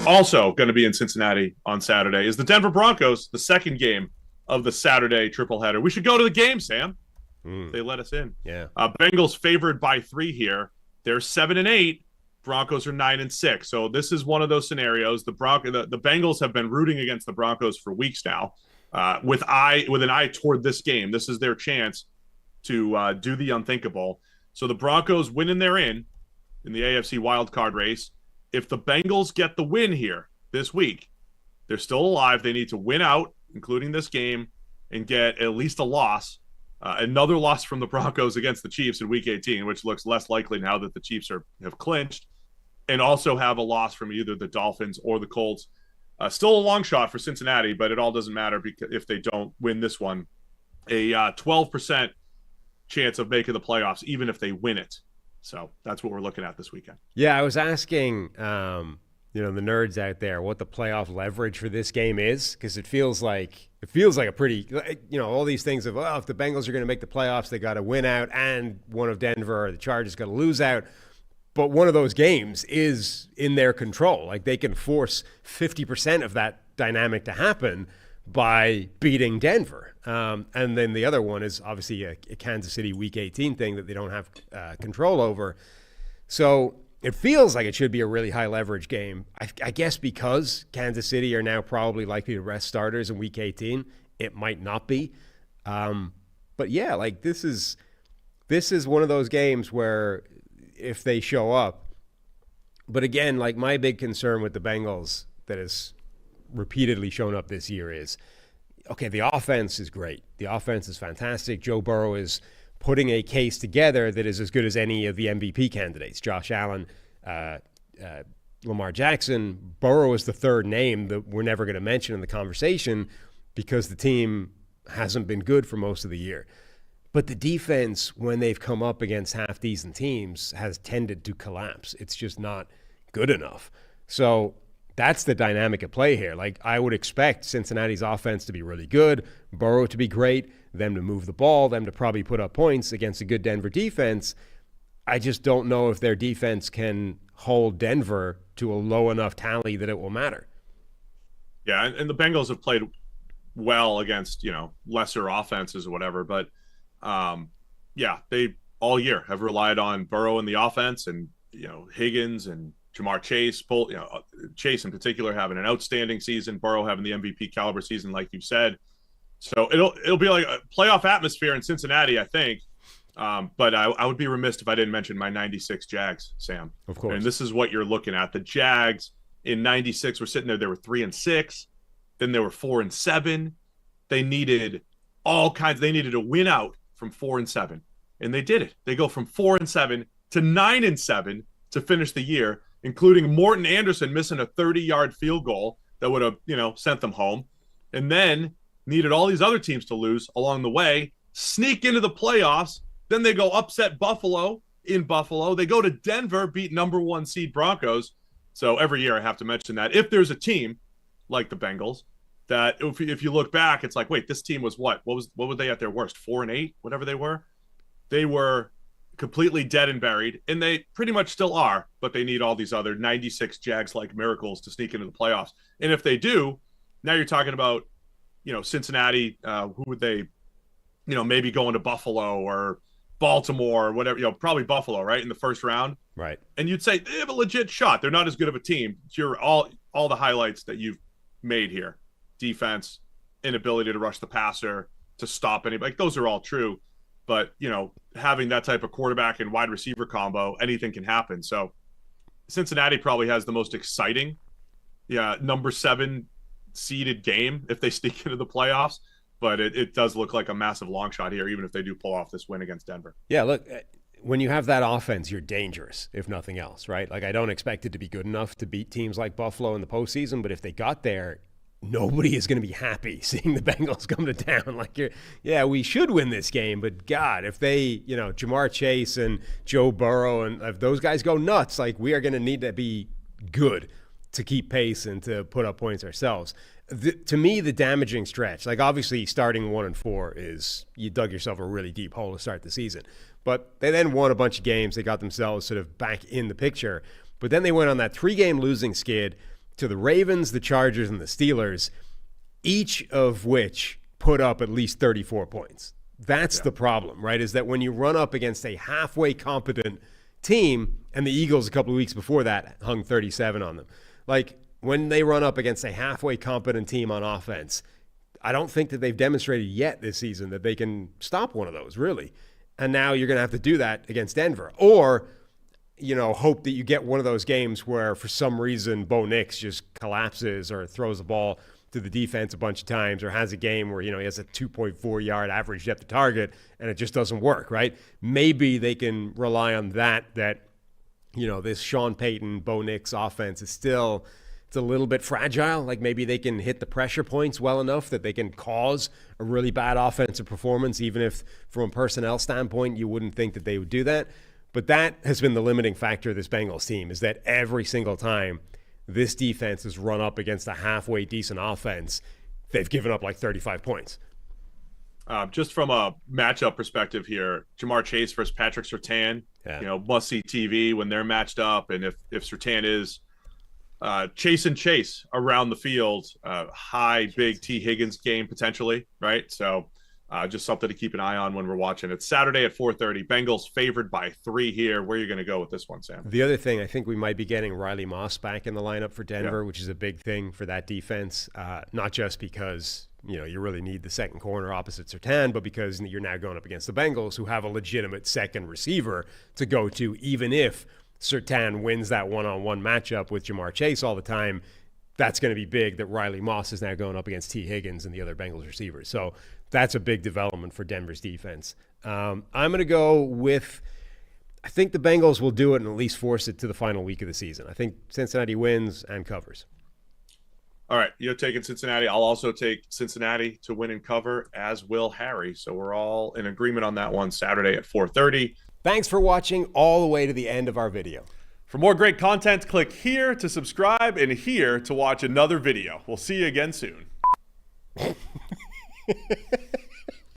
Also going to be in Cincinnati on Saturday is the Denver Broncos, the second game of the Saturday triple header. We should go to the game, Sam. They let us in. Yeah. Bengals favored by 3 here. They're 7-8. Broncos are 9-6. So this is one of those scenarios. The Bengals have been rooting against the Broncos for weeks now, with an eye toward this game. This is their chance to do the unthinkable. So the Broncos win and they're in the AFC wildcard race. If the Bengals get the win here this week, they're still alive. They need to win out, including this game, and get at least a loss. Another loss from the Broncos against the Chiefs in Week 18, which looks less likely now that the Chiefs have clinched, and also have a loss from either the Dolphins or the Colts. Still a long shot for Cincinnati, but it all doesn't matter because if they don't win this one. A 12% chance of making the playoffs, even if they win it. So that's what we're looking at this weekend. Yeah, I was asking, the nerds out there what the playoff leverage for this game is, because it feels like a pretty, all these things of, if the Bengals are going to make the playoffs, they got to win out, and one of Denver or the Chargers got to lose out. But one of those games is in their control. Like, they can force 50% of that dynamic to happen by beating Denver. And then the other one is obviously a Kansas City Week 18 thing that they don't have control over. So it feels like it should be a really high leverage game. I guess because Kansas City are now probably likely to rest starters in Week 18, it might not be. But yeah, like this is one of those games where if they show up, but again, like my big concern with the Bengals that has repeatedly shown up this year is, okay, the offense is great. The offense is fantastic. Joe Burrow is putting a case together that is as good as any of the MVP candidates. Josh Allen, Lamar Jackson. Burrow is the third name that we're never going to mention in the conversation because the team hasn't been good for most of the year. But the defense, when they've come up against half-decent teams, has tended to collapse. It's just not good enough. So that's the dynamic at play here. Like, I would expect Cincinnati's offense to be really good, Burrow to be great, them to move the ball, them to probably put up points against a good Denver defense. I just don't know if their defense can hold Denver to a low enough tally that it will matter. Yeah, and the Bengals have played well against, lesser offenses or whatever, but they all year have relied on Burrow in the offense and, Higgins and Jamar Chase, Chase in particular having an outstanding season, Burrow having the MVP caliber season, like you said. So it'll be like a playoff atmosphere in Cincinnati, I think. But I would be remiss if I didn't mention my 96 Jags, Sam. Of course. And this is what you're looking at. The Jags in 96 were sitting there. They were 3-6. Then they were 4-7. They needed all kinds. They needed a win out from 4-7. And they did it. They go from 4-7 to 9-7 to finish the year, including Morton Anderson missing a 30-yard field goal that would have, sent them home. And then needed all these other teams to lose along the way, sneak into the playoffs. Then they go upset Buffalo in Buffalo. They go to Denver, beat number 1 seed Broncos. So every year I have to mention that. If there's a team like the Bengals that if you look back, it's like, wait, this team was what? What were they at their worst? 4-8, whatever they were. They were completely dead and buried, and they pretty much still are, but they need all these other 96 Jags-like miracles to sneak into the playoffs. And if they do, now you're talking about, Cincinnati, who would they, maybe going to Buffalo or Baltimore or whatever, probably Buffalo, right, in the first round. Right. And you'd say they have a legit shot. They're not as good of a team. It's all the highlights that you've made here. Defense, inability to rush the passer, to stop anybody. Like, those are all true. But, having that type of quarterback and wide receiver combo, anything can happen. So Cincinnati probably has the most exciting, number 7 seeded game if they sneak into the playoffs. But it does look like a massive long shot here, even if they do pull off this win against Denver. Yeah, look, when you have that offense, you're dangerous, if nothing else, right? Like, I don't expect it to be good enough to beat teams like Buffalo in the postseason, but if they got there, nobody is going to be happy seeing the Bengals come to town. Like, we should win this game, but God, if they, Jamar Chase and Joe Burrow, and if those guys go nuts, like, we are going to need to be good to keep pace and to put up points ourselves. To me, the damaging stretch, like, obviously starting 1-4 is, you dug yourself a really deep hole to start the season. But they then won a bunch of games. They got themselves sort of back in the picture. But then they went on that 3-game losing skid. to the Ravens, the Chargers, and the Steelers, each of which put up at least 34 points. That's the problem, right? Is that when you run up against a halfway competent team, and the Eagles a couple of weeks before that hung 37 on them. Like, when they run up against a halfway competent team on offense, I don't think that they've demonstrated yet this season that they can stop one of those, really. And now you're going to have to do that against Denver. Or, hope that you get one of those games where for some reason Bo Nix just collapses or throws the ball to the defense a bunch of times, or has a game where, he has a 2.4 yard average depth of target and it just doesn't work, right? Maybe they can rely on that, this Sean Payton, Bo Nix offense is still, it's a little bit fragile. Like, maybe they can hit the pressure points well enough that they can cause a really bad offensive performance, even if from a personnel standpoint, you wouldn't think that they would do that. But that has been the limiting factor of this Bengals team, is that every single time this defense has run up against a halfway decent offense, they've given up like 35 points. Just from a matchup perspective here, Jamar Chase versus Patrick Surtain, must-see TV when they're matched up. And if Surtain is chase around the field, high, big T. Higgins game potentially, right? So just something to keep an eye on when we're watching. It's Saturday at 4:30. Bengals favored by 3 here. Where are you going to go with this one, Sam? The other thing, I think we might be getting Riley Moss back in the lineup for Denver, which is a big thing for that defense. Not just because, you really need the second corner opposite Surtain, but because you're now going up against the Bengals, who have a legitimate second receiver to go to, even if Surtain wins that one-on-one matchup with Jamar Chase all the time. That's going to be big that Riley Moss is now going up against T. Higgins and the other Bengals receivers. So that's a big development for Denver's defense. I'm going to go with, I think the Bengals will do it and at least force it to the final week of the season. I think Cincinnati wins and covers. All right, you're taking Cincinnati. I'll also take Cincinnati to win and cover, as will Harry. So we're all in agreement on that one. Saturday at 4:30. Thanks for watching all the way to the end of our video. For more great content, click here to subscribe and here to watch another video. We'll see you again soon.